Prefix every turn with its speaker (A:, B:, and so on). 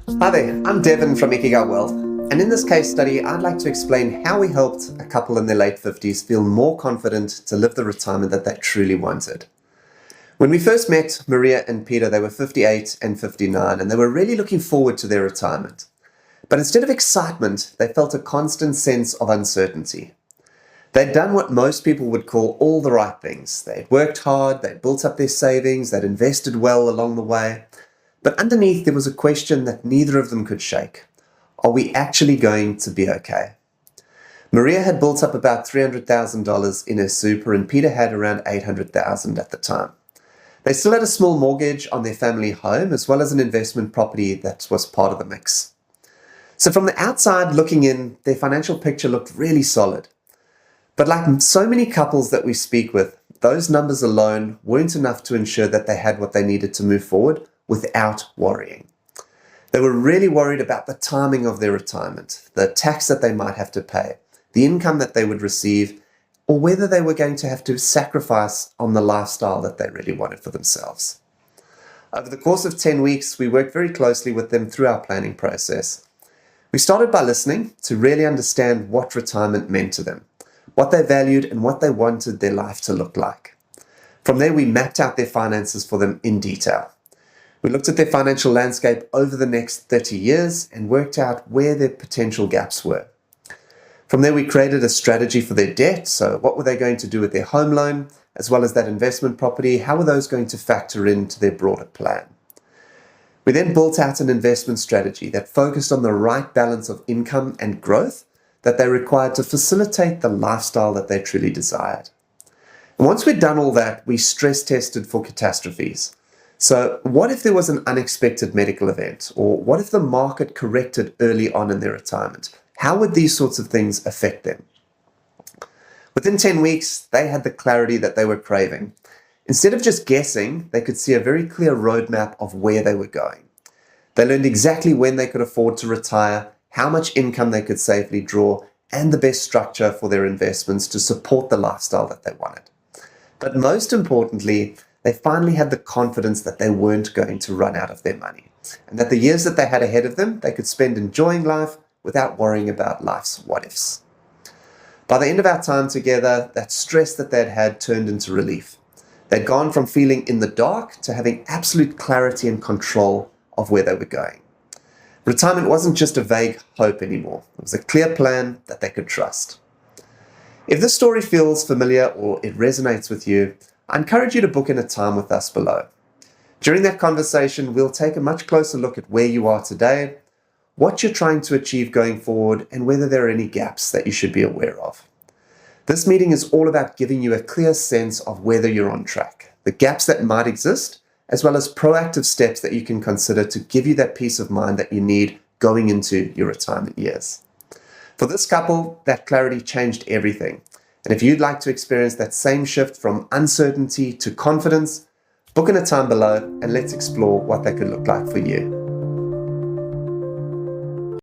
A: Hi there, I'm Devan from Ikigai Wealth, and in this case study, I'd like to explain how we helped a couple in their late 50s feel more confident to live the retirement that they truly wanted. When we first met Maria and Peter, they were 58 and 59, and they were really looking forward to their retirement. But instead of excitement, they felt a constant sense of uncertainty. They'd done what most people would call all the right things. They'd worked hard, they'd built up their savings, they'd invested well along the way. But underneath, there was a question that neither of them could shake. Are we actually going to be okay? Maria had built up about $300,000 in her super, and Peter had around $800,000 at the time. They still had a small mortgage on their family home, as well as an investment property that was part of the mix. So from the outside looking in, their financial picture looked really solid. But like so many couples that we speak with, those numbers alone weren't enough to ensure that they had what they needed to move forward without worrying. They were really worried about the timing of their retirement, the tax that they might have to pay, the income that they would receive, or whether they were going to have to sacrifice on the lifestyle that they really wanted for themselves. Over the course of 10 weeks, we worked very closely with them through our planning process. We started by listening to really understand what retirement meant to them, what they valued, and what they wanted their life to look like. From there, we mapped out their finances for them in detail. We looked at their financial landscape over the next 30 years and worked out where their potential gaps were. From there, we created a strategy for their debt. So what were they going to do with their home loan, as well as that investment property? How were those going to factor into their broader plan? We then built out an investment strategy that focused on the right balance of income and growth that they required to facilitate the lifestyle that they truly desired. And once we'd done all that, we stress tested for catastrophes. So what if there was an unexpected medical event? Or what if the market corrected early on in their retirement? How would these sorts of things affect them? Within 10 weeks, they had the clarity that they were craving. Instead of just guessing, they could see a very clear roadmap of where they were going. They learned exactly when they could afford to retire, how much income they could safely draw, and the best structure for their investments to support the lifestyle that they wanted. But most importantly, they finally had the confidence that they weren't going to run out of their money, and that the years that they had ahead of them, they could spend enjoying life without worrying about life's what-ifs. By the end of our time together, that stress that they'd had turned into relief. They'd gone from feeling in the dark to having absolute clarity and control of where they were going. Retirement wasn't just a vague hope anymore. It was a clear plan that they could trust. If this story feels familiar or it resonates with you, I encourage you to book in a time with us below. During that conversation, we'll take a much closer look at where you are today, what you're trying to achieve going forward, and whether there are any gaps that you should be aware of. This meeting is all about giving you a clear sense of whether you're on track, the gaps that might exist, as well as proactive steps that you can consider to give you that peace of mind that you need going into your retirement years. For this couple, that clarity changed everything. And if you'd like to experience that same shift from uncertainty to confidence, book in a time below and let's explore what that could look like for you.